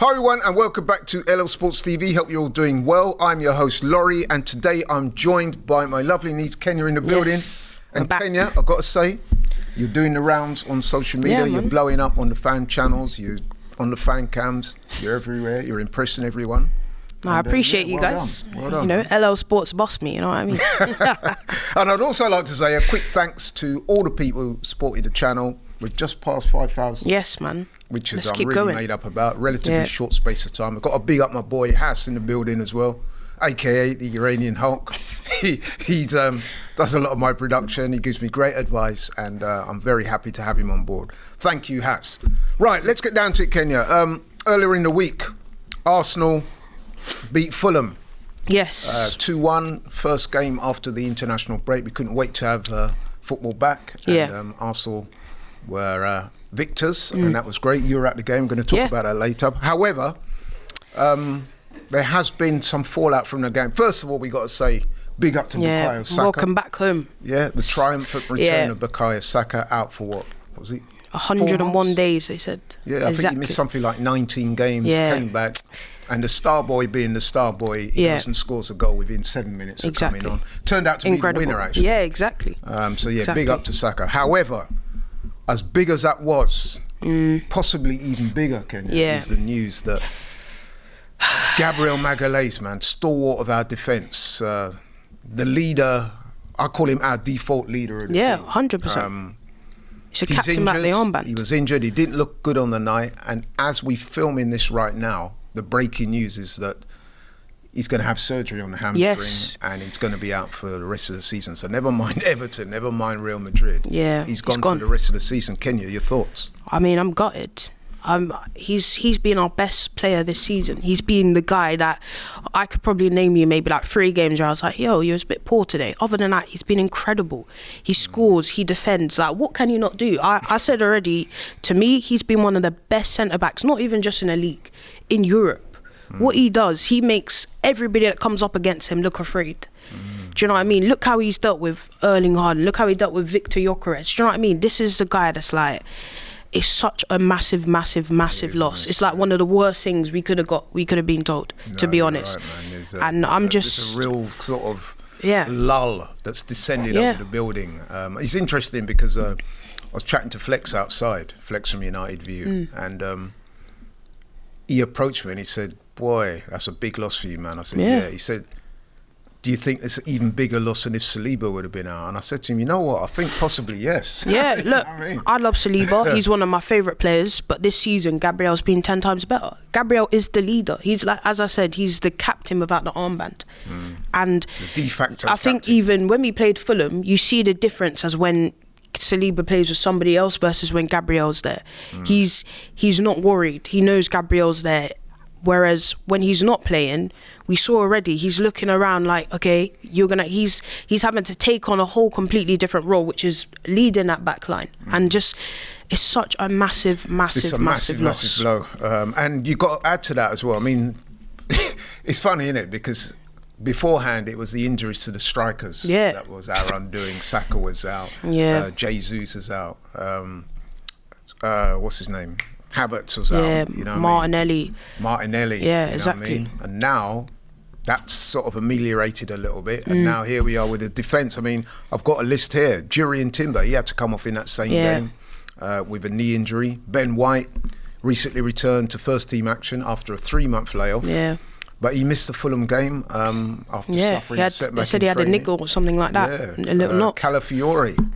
Hi everyone and welcome back to LL Sports TV. Hope you're all doing well. I'm your host Laurie and today I'm joined by my lovely niece Kenya in the building. Yes, and Kenya, I've got to say, you're doing the rounds on social media. You're blowing up on the fan channels. You're on the fan cams. You're everywhere. You're impressing everyone. I appreciate you guys. Well done. You know, LL Sports boss me, you know what I mean? And I'd also like to say a quick thanks to all the people who supported the channel. We're just past 5,000. Yes, man. Which is Let's keep really going. made up about relatively short space of time. I've got to big up my boy Hass in the building as well, aka the Iranian Hulk. he does a lot of my production. He gives me great advice, and I'm very happy to have him on board. Thank you, Hass. Right, let's get down to it, Kenya. Earlier in the week, Arsenal beat Fulham. Yes. 2-1, first game after the international break. We couldn't wait to have football back. And Arsenal were victors, and that was great. You were at the game. I'm going to talk about that later. However, there has been some fallout from the game. First of all, we got to say big up to Bukayo Saka. Welcome back home. Yeah, the triumphant return of Bukayo Saka, out for what was it? 101 days, they said. Yeah, I think he missed something like 19 games, came back. And the star boy being the star boy, he goes and scores a goal within 7 minutes of coming on. Turned out to be the winner, actually. Yeah, exactly. Big up to Saka. However, as big as that was, possibly even bigger, Kenya, is the news that Gabriel Magalhaes, man, stalwart of our defence, the leader, I call him our default leader of the team. 100%. He's a captain at the armband. He was injured, he didn't look good on the night, and as we filming this right now, the breaking news is that he's going to have surgery on the hamstring and he's going to be out for the rest of the season. So never mind Everton, never mind Real Madrid. He's gone for the rest of the season. Kenya, your thoughts? I mean, I'm gutted. He's been our best player this season. He's been the guy that I could probably name you maybe like 3 games where I was like, yo, you was a bit poor today. Other than that, he's been incredible. He scores, he defends. Like, what can you not do? I said already, to me, he's been one of the best centre-backs, not even just in the league, in Europe. What he does, he makes everybody that comes up against him look afraid. Do you know what I mean? Look how he's dealt with Erling Haaland. Look how he dealt with Victor Gyökeres. Do you know what I mean? This is the guy that's like, it's such a massive loss. It's like one of the worst things we could have been told, to be honest. Right, man. It's a real sort of lull that's descended over the building. It's interesting because I was chatting to Flex outside, Flex from United View, and he approached me and he said, boy, that's a big loss for you, man. I said, yeah. He said, do you think it's an even bigger loss than if Saliba would have been out? And I said to him, you know what, I think possibly yes. Yeah, look, I love Saliba. He's one of my favourite players, but this season, Gabriel's been 10 times better. Gabriel is the leader. He's like, as I said, he's the captain without the armband. And the de facto I think captain. even when we played Fulham, you see the difference as when Saliba plays with somebody else versus when Gabriel's there. He's not worried. He knows Gabriel's there. Whereas when he's not playing, we saw already he's looking around like, okay, he's having to take on a whole completely different role, which is leading that back line. And just, it's such a massive loss. Massive blow. And you got to add to that as well. I mean, it's funny, isn't it? Because beforehand, it was the injuries to the strikers that was our undoing. Saka was out. Jesus is out. What's his name? Havertz was out. You know Martinelli. Yeah, exactly. And now that's sort of ameliorated a little bit. And now here we are with the defence. I mean, I've got a list here. Jurriën Timber, he had to come off in that same game with a knee injury. Ben White recently returned to first team action after a 3-month layoff. But he missed the Fulham game after suffering a setback. They said he had a niggle or something like that. A little knock. Calafiori,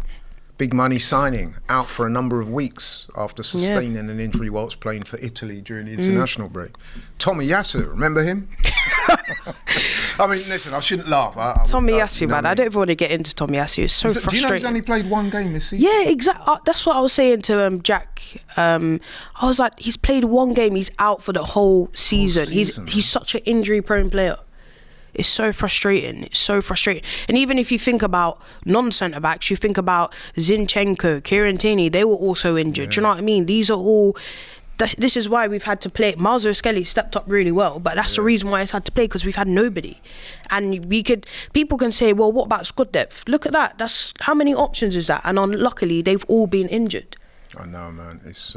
big money signing, out for a number of weeks after sustaining an injury whilst playing for Italy during the international break. Tomiyasu, remember him? I mean, listen, I shouldn't laugh. Tomiyasu, man, I don't even want to get into Tomiyasu. It's so frustrating. Do you know he's only played 1 game this season? Yeah, exactly. That's what I was saying to Jack. I was like, he's played 1 game, he's out for the whole season. He's such an injury-prone player. It's so frustrating. And even if you think about non-centre backs, you think about Zinchenko, Kieran Tierney, they were also injured. Do you know what I mean? These are all. This is why we've had to play. Marzo Skelly stepped up really well, but that's the reason why it's had to play, because we've had nobody. And people can say, well, what about squad depth? Look at that. That's how many options is that? And unluckily, they've all been injured. I know, man. It's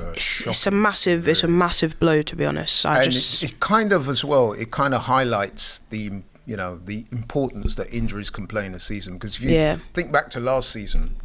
a massive blow, to be honest. It kind of as well. It kind of highlights the importance that injuries can play in a season. Because if you think back to last season,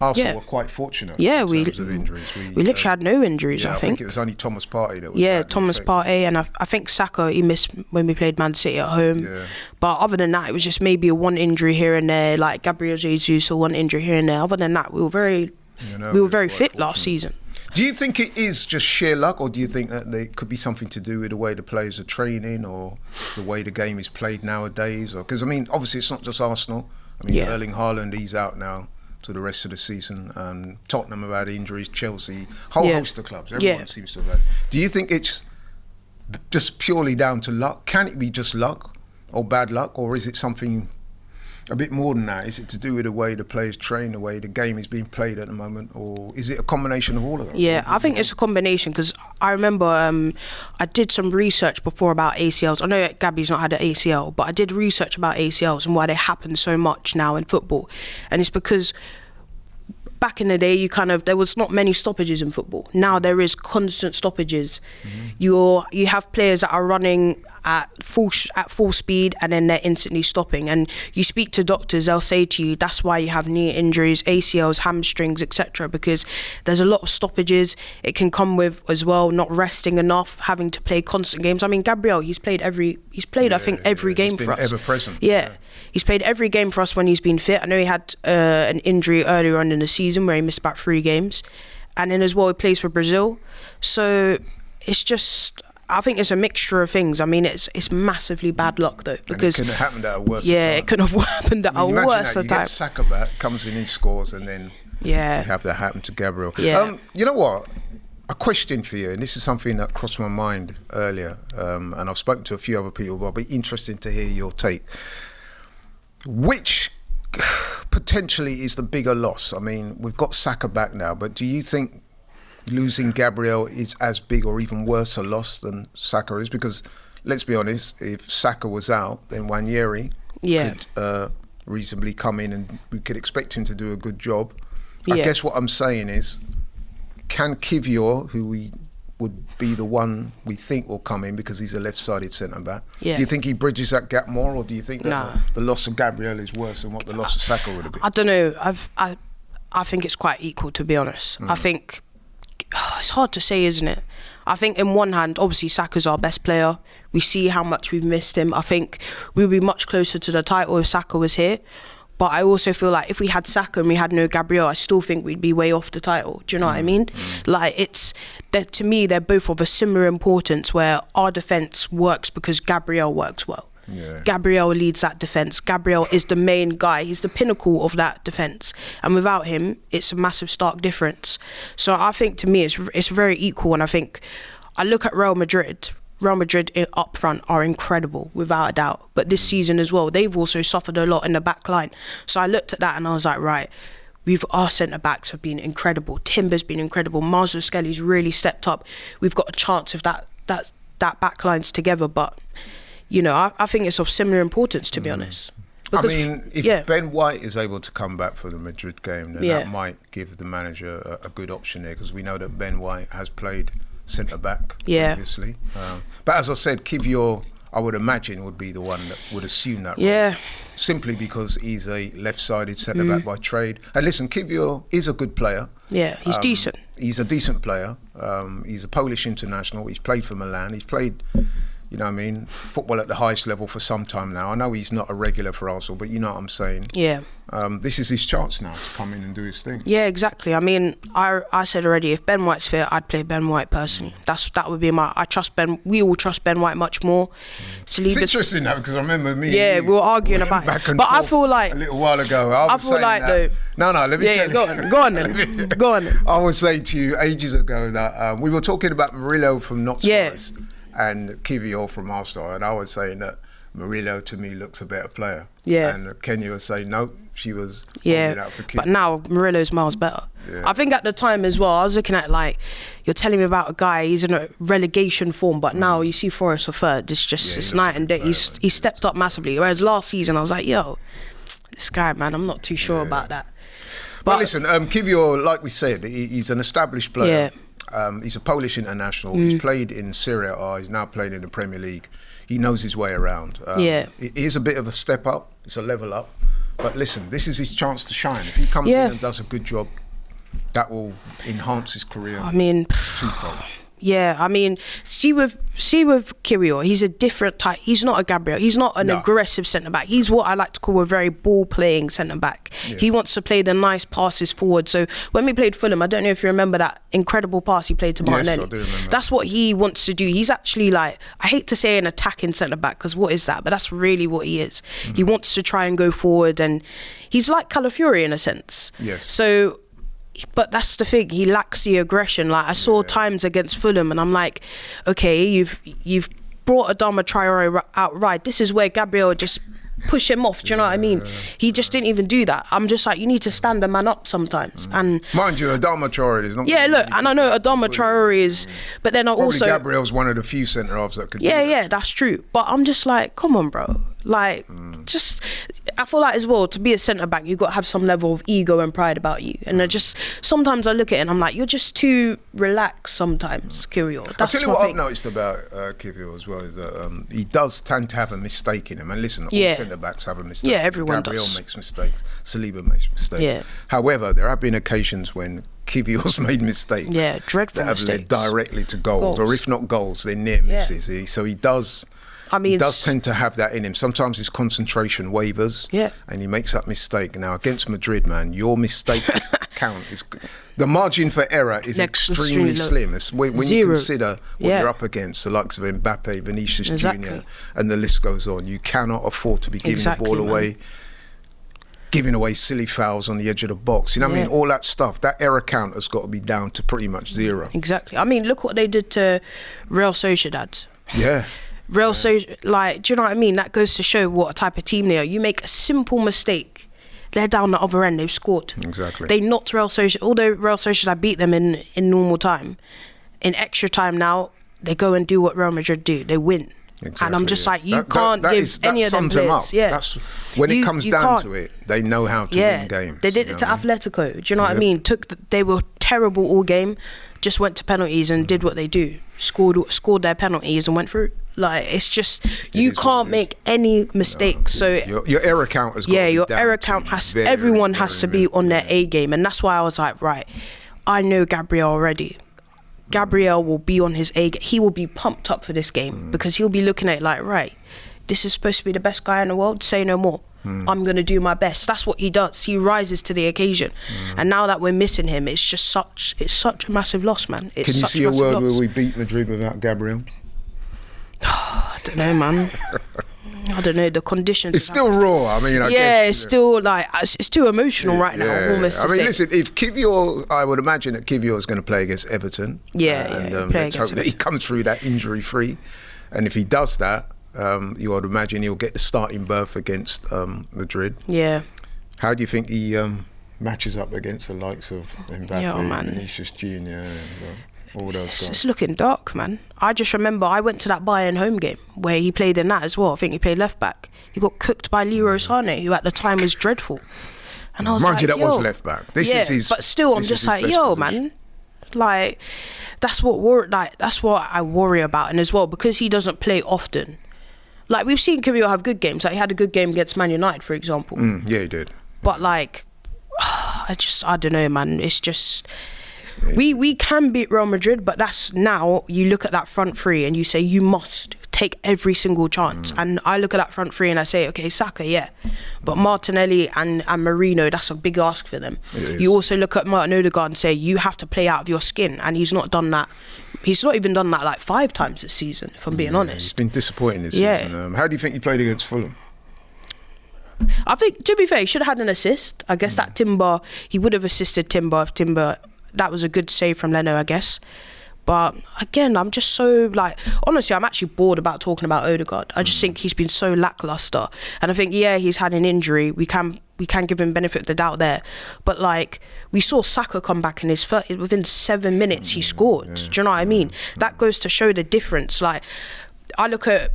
Arsenal were quite fortunate. in terms of injuries. We literally had no injuries. I think it was only Thomas Partey that was. Thomas Partey, and I think Saka, he missed when we played Man City at home. Yeah. But other than that, it was just maybe a one injury here and there, like Gabriel Jesus, or one injury here and there. Other than that, we were very fit last season. Do you think it is just sheer luck, or do you think that there could be something to do with the way the players are training, or the way the game is played nowadays? Or because I mean, obviously, it's not just Arsenal. I mean, Erling Haaland, he's out now to the rest of the season. Tottenham have had injuries, Chelsea, whole host of clubs. Everyone seems to have had. Do you think it's just purely down to luck? Can it be just luck or bad luck, or is it something a bit more than that? Is it to do with the way the players train, the way the game is being played at the moment, or is it a combination of all of that? Yeah, I think it's a combination, because I remember I did some research before about ACLs. I know Gabby's not had an ACL, but I did research about ACLs and why they happen so much now in football. And it's because back in the day, there was not many stoppages in football. Now there is constant stoppages. You have players that are running at full speed, and then they're instantly stopping. And you speak to doctors, they'll say to you, that's why you have knee injuries, ACLs, hamstrings, etc. Because there's a lot of stoppages. It can come with as well not resting enough, having to play constant games. I mean, Gabriel, he's played every game for us. Ever present. Yeah. He's played every game for us when he's been fit. I know he had an injury earlier on in the season where he missed about 3 games. And then as well, he plays for Brazil. So it's just, I think it's a mixture of things. I mean, it's massively bad luck, though. Because and it couldn't have happened at a worse time. Yeah, it couldn't have happened at a worse time. You get Saka back, comes in, he scores, and then you have that happen to Gabriel. Yeah. You know what? A question for you, and this is something that crossed my mind earlier, and I've spoken to a few other people, but it'll be interesting to hear your take. Which potentially is the bigger loss? I mean, we've got Saka back now, but do you think losing Gabriel is as big or even worse a loss than Saka is? Because let's be honest, if Saka was out, then Nwaneri could reasonably come in, and we could expect him to do a good job. I guess what I'm saying is, can Kiwior, who we would be the one we think will come in because he's a left-sided centre-back, do you think he bridges that gap more, or do you think that the loss of Gabriel is worse than what the loss of Saka would have been? I don't know. I think it's quite equal, to be honest. I think it's hard to say, isn't it? I think in one hand, obviously Saka's our best player. We see how much we've missed him. I think we would be much closer to the title if Saka was here. But I also feel like if we had Saka and we had no Gabriel, I still think we'd be way off the title. Do you know what I mean? Like, to me, they're both of a similar importance, where our defence works because Gabriel works well. Yeah. Gabriel leads that defence. Gabriel is the main guy. He's the pinnacle of that defence. And without him, it's a massive, stark difference. So I think, to me, it's very equal. And I think, I look at Real Madrid up front are incredible, without a doubt. But this season as well, they've also suffered a lot in the back line. So I looked at that and I was like, right, our centre-backs have been incredible. Timber's been incredible. Marzo Skelly's really stepped up. We've got a chance if that back line's together. But, you know, I think it's of similar importance, to be honest. Because, I mean, if Ben White is able to come back for the Madrid game, then that might give the manager a good option there, because we know that Ben White has played centre-back previously. But as I said, Kiwior, I would imagine, would be the one that would assume that role. Simply because he's a left-sided centre-back by trade. And listen, Kiwior is a good player. Yeah, he's decent. He's a decent player. He's a Polish international. He's played for Milan. He's played, you know what I mean, football at the highest level for some time now. I know he's not a regular for Arsenal, but you know what I'm saying. Yeah. This is his chance now to come in and do his thing. Yeah, exactly. I mean, I said already, if Ben White's fit, I'd play Ben White personally. That would be I trust Ben. We all trust Ben White much more. It's interesting now, because I remember me. Yeah, we were arguing about it. But I feel like a little while ago, I feel like though. No, let me tell you. Go on then. Go on. I was saying to you ages ago that we were talking about Murillo from Notts Forest and Kiwior from Arsenal, and I was saying that Murillo to me looks a better player. Yeah. And Kenya was saying no, she was holding out for Kiwior. But now Murillo's miles better. Yeah. I think at the time as well, I was looking at, like, you're telling me about a guy, he's in a relegation form, but now you see Forest for third. It's just it's night and day. He stepped up massively. Whereas last season I was like, yo, this guy, man, I'm not too sure about that. But listen, Kiwior, like we said, he's an established player. He's a Polish international. He's played in Serie A. He's now played in the Premier League. He knows his way around. It is a bit of a step up. It's a level up. But listen, this is his chance to shine. If he comes in and does a good job, that will enhance his career. I mean, twofold. Yeah, I mean, see with Kiwior, he's a different type. He's not a Gabriel. He's not an aggressive centre-back. He's what I like to call a very ball-playing centre-back. Yeah. He wants to play the nice passes forward. So when we played Fulham, I don't know if you remember that incredible pass he played to Martinelli. Yes, I do remember. That's what he wants to do. He's actually like, I hate to say an attacking centre-back, because what is that? But that's really what he is. Mm-hmm. He wants to try and go forward, and he's like Kiwior in a sense. Yes. So... But that's the thing, he lacks the aggression. Like, I saw times against Fulham and I'm like, okay, you've brought Adama Traore out right. This is where Gabriel just push him off, do you know what I mean? He just didn't even do that. I'm just like, you need to stand the man up sometimes. And mind you, Adama Traore is not... Yeah, look, and I know Adama Traore is... But then probably also... Gabriel's one of the few centre-halves that could do that. Yeah, that's true. But I'm just like, come on, bro. Like, just... I feel like as well, to be a centre-back, you've got to have some level of ego and pride about you. And I just... Sometimes I look at it and I'm like, you're just too relaxed sometimes, Kiwior. I'll tell you what I've noticed about Kiwior as well, is that he does tend to have a mistake in him. And listen, all centre-backs have a mistake. Yeah, everyone Gabriel does. makes mistakes. Saliba makes mistakes. Yeah. However, there have been occasions when Kiwior's made mistakes. Yeah, dreadful that have mistakes. led directly to goals. Or if not goals, they're near misses. So he does... he does tend to have that in him. Sometimes his concentration wavers, and he makes that mistake. Now, against Madrid, man, your mistake count is... The margin for error is extremely slim. It's when you consider what you're up against, the likes of Mbappe, Vinicius Jr., and the list goes on. You cannot afford to be giving the ball away, giving away silly fouls on the edge of the box. You know what I mean? All that stuff. That error count has got to be down to pretty much zero. Exactly. I mean, look what they did to Real Sociedad. Yeah. Like, do you know what I mean? That goes to show what type of team they are. You make a simple mistake, they're down the other end, they've scored. Exactly. They knocked Real Sociedad, although Real Sociedad beat them in normal time. In extra time now, they go and do what Real Madrid do, they win. Exactly, and I'm just like, you can't give any of them players. Yeah. That's when it comes down to it, they know how to win games. They did it to Atletico. Do you know what I mean? They were terrible all game, just went to penalties and did what they do. Scored their penalties and went through. Like, it's just, you can't make any mistakes. So your error count has got to be your down error count everyone has to be on their A game, and that's why I was like, right, I know Gabriel already. Gabriel will be on his A game. He will be pumped up for this game because he'll be looking at it like, right, this is supposed to be the best guy in the world, say no more. I'm going to do my best. That's what he does. He rises to the occasion. And now that we're missing him, it's such a massive loss, man. Can you see a world where we beat Madrid without Gabriel? I don't know, man. I don't know, the conditions. It's still raw. I mean, I guess, it's still like, it's too emotional right now, almost. I mean, listen, if Kiwior, I would imagine that Kiwior is going to play against Everton. Let's hope that he comes through that injury free. And if he does that, you would imagine he'll get the starting berth against Madrid. Yeah. How do you think he matches up against the likes of Mbappe, Vinicius Jr. and all those guys? It's looking dark, man. I just remember I went to that Bayern home game where he played in that as well. I think he played left back. He got cooked by Leroy Sané, who at the time was dreadful. And I was Mind you, that was left back. This is his. But still, I'm just like, man. Like, that's what I worry about, and as well because he doesn't play often. Like, we've seen Kiwior have good games. Like, he had a good game against Man United, for example. Yeah, he did. But like, I don't know, man. It's just we can beat Real Madrid, but that's now you look at that front three and you say you must take every single chance. And I look at that front three and I say, okay, Saka, but Martinelli and Marino, that's a big ask for them. You also look at Martin Odegaard and say you have to play out of your skin, and he's not done that. He's not even done that like 5 times this season, if I'm being honest. He's been disappointing this season. How do you think he played against Fulham? I think, to be fair, he should have had an assist. I guess that Timber, he would have assisted Timber. That was a good save from Leno, I guess. But again, I'm just so like, honestly, I'm actually bored about talking about Odegaard. I just think he's been so lackluster. And I think, he's had an injury. We can give him benefit of the doubt there. But like, we saw Saka come back in within 7 minutes, he scored. Do you know what I mean? That goes to show the difference. Like, I look at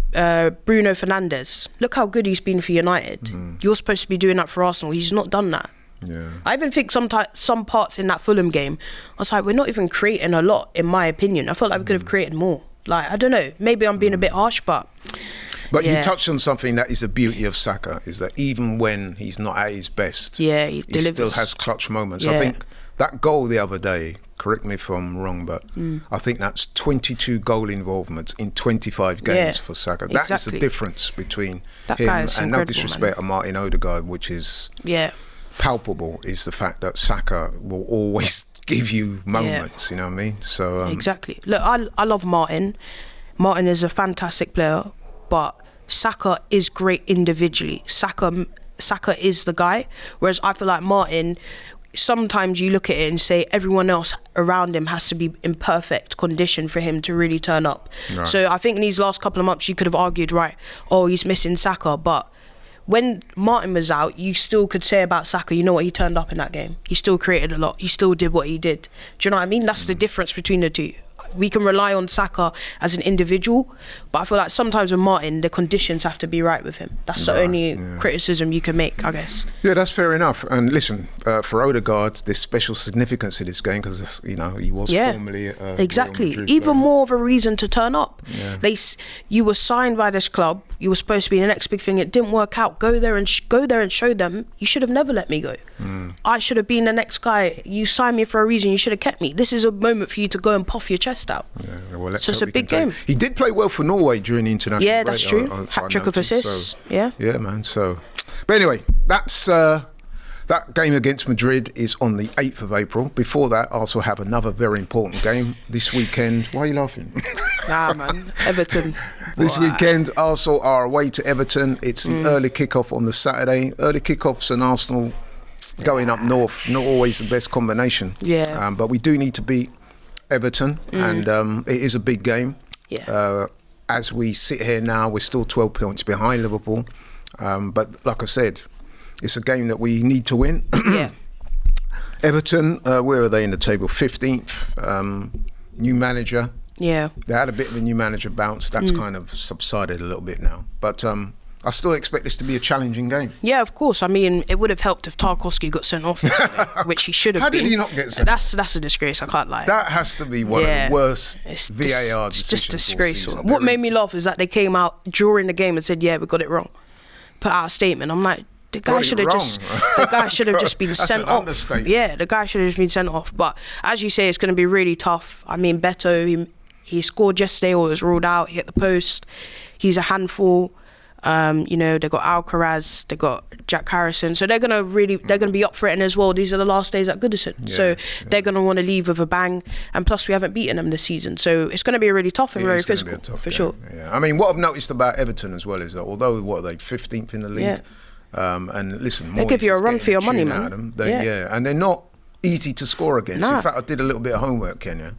Bruno Fernandes. Look how good he's been for United. You're supposed to be doing that for Arsenal. He's not done that. Yeah. I even think some parts in that Fulham game, I was like, we're not even creating a lot, in my opinion. I felt like we could have created more. Like, I don't know, maybe I'm being a bit harsh, but you touched on something that is the beauty of Saka, is that even when he's not at his best, he still has clutch moments. I think that goal the other day, correct me if I'm wrong, but I think that's 22 goal involvements in 25 games for Saka. That is the difference between him, and no disrespect to Martin Odegaard, which is palpable, is the fact that Saka will always give you moments, you know what I mean? So exactly. Look, I love Martin. Martin is a fantastic player, but Saka is great individually. Saka is the guy, whereas I feel like Martin, sometimes you look at it and say everyone else around him has to be in perfect condition for him to really turn up. Right. So I think in these last couple of months you could have argued, right, he's missing Saka, but when Martin was out, you still could say about Saka, you know what, he turned up in that game. He still created a lot. He still did what he did. Do you know what I mean? That's the difference between the two. We can rely on Saka as an individual, but I feel like sometimes with Martin, the conditions have to be right with him. That's the only criticism you can make, I guess. Yeah, that's fair enough. And listen, for Odegaard, there's special significance in this game because, you know, he was formerly exactly. Madrid, even more of a reason to turn up. Yeah. You were signed by this club. You were supposed to be the next big thing. It didn't work out. Go there and show them. You should have never let me go. I should have been the next guy. You signed me for a reason. You should have kept me. This is a moment for you to go and puff your chest out. Yeah, well, so it's a big game. He did play well for Norway during the international break. Yeah, that's true. Hat-trick of assists. Yeah, man. So, but anyway, that's that game against Madrid is on the 8th of April. Before that, I also have another very important game this weekend. Why are you laughing? Nah, man. Everton. This weekend also are away to Everton. It's the early kickoff on the Saturday. Early kickoffs and Arsenal going up north, not always the best combination. Yeah. But we do need to beat Everton, and it is a big game. As we sit here now, we're still 12 points behind Liverpool, but like I said, it's a game that we need to win. Everton, where are they in the table? 15th. New manager. Yeah, they had a bit of a new manager bounce. That's kind of subsided a little bit now, but I still expect this to be a challenging game. Yeah, of course. I mean, it would have helped if Tarkowski got sent off yesterday, which he should have been. How did he not get sent off? That's a disgrace, I can't lie. That has to be one of the worst VAR decisions. It's just disgraceful. What made me laugh is that they came out during the game and said, we got it wrong. Put out a statement. I'm like, the guy should have just been sent off. Yeah, the guy should have just been sent off. But as you say, it's going to be really tough. I mean, Beto, he scored yesterday or was ruled out. He hit the post. He's a handful. You know, they got Alcaraz, they got Jack Harrison, so they're gonna be up for it. And as well, these are the last days at Goodison, so they're gonna want to leave with a bang. And plus, we haven't beaten them this season, so it's gonna be really tough and very physical for sure. Yeah, I mean, what I've noticed about Everton as well is that although are they 15th in the league, and listen, they give you a run for your money, man. And they're not easy to score against. In fact, I did a little bit of homework, Kenya.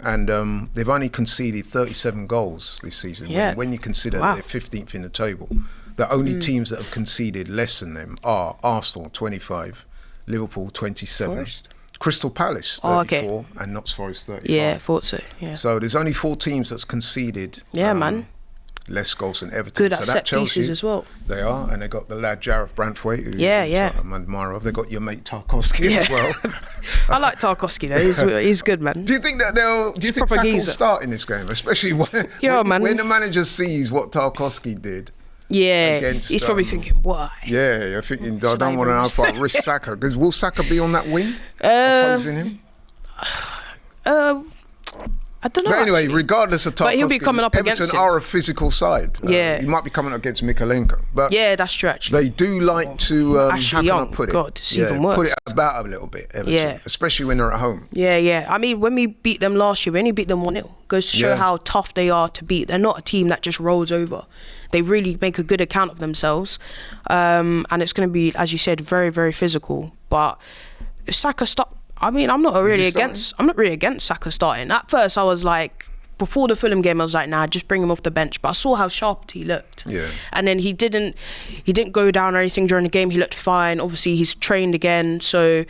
And they've only conceded 37 goals this season. When you consider they're 15th in the table, the only teams that have conceded less than them are Arsenal 25, Liverpool 27, Crystal Palace 34, and Notts Forest 35. Yeah, I thought so. Yeah. So there's only 4 teams that's conceded. Man. Less goals than Everton. Good at set pieces as well. They are, and they got the lad Jareth Branthwaite, who I'm an admirer of. They got your mate Tarkowski as well. I like Tarkowski though. He's good, man. Do you think that Saka will start in this game, especially when the manager sees what Tarkowski did? Yeah, he's probably thinking, why? Yeah, you're thinking, I don't want to know if I risk Saka. Because will Saka be on that wing opposing him? I don't know. But anyway, regardless of Tarkowski, but he'll be coming up against Everton him. are a physical side. You might be coming up against Mikalenko. But that's true, actually. They do like to, Ashley Young, put it about a little bit, Everton, especially when they're at home. Yeah. I mean, when we beat them last year, we only beat them 1-0. Goes to show how tough they are to beat. They're not a team that just rolls over. They really make a good account of themselves. And it's going to be, as you said, very, very physical. But if Saka I mean, I'm not really against Saka starting. At first, I was like, before the Fulham game, I was like, nah, just bring him off the bench. But I saw how sharp he looked. Yeah. And then he didn't go down or anything during the game. He looked fine. Obviously, he's trained again. So,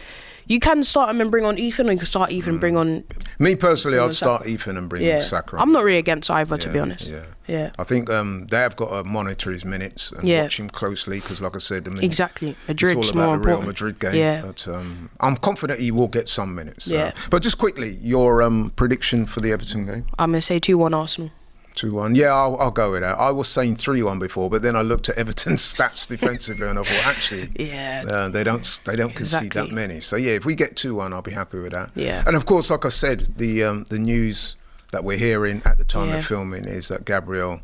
You can start him and bring on Ethan, or you can start Ethan and bring on... Me personally, I'd start Ethan and bring Saka on. I'm not really against either, to be honest. Yeah. I think they have got to monitor his minutes and watch him closely, because like I said, exactly. Madrid's it's all about the Real Madrid game. Yeah. But I'm confident he will get some minutes. But just quickly, your prediction for the Everton game? I'm going to say 2-1 Arsenal. 2-1. Yeah, I'll go with that. I was saying 3-1 before, but then I looked at Everton's stats defensively and I thought, actually, they don't concede that many. So yeah, if we get 2-1, I'll be happy with that. Yeah. And of course, like I said, the news that we're hearing at the time of filming is that Gabriel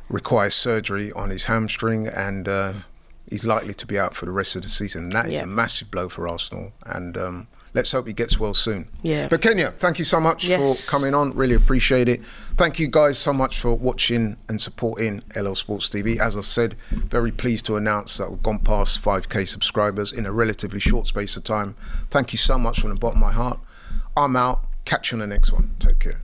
requires surgery on his hamstring, and he's likely to be out for the rest of the season. And that is a massive blow for Arsenal. And let's hope he gets well soon. Yeah. But Kenya, thank you so much for coming on. Really appreciate it. Thank you guys so much for watching and supporting LL Sports TV. As I said, very pleased to announce that we've gone past 5k subscribers in a relatively short space of time. Thank you so much from the bottom of my heart. I'm out. Catch you on the next one. Take care.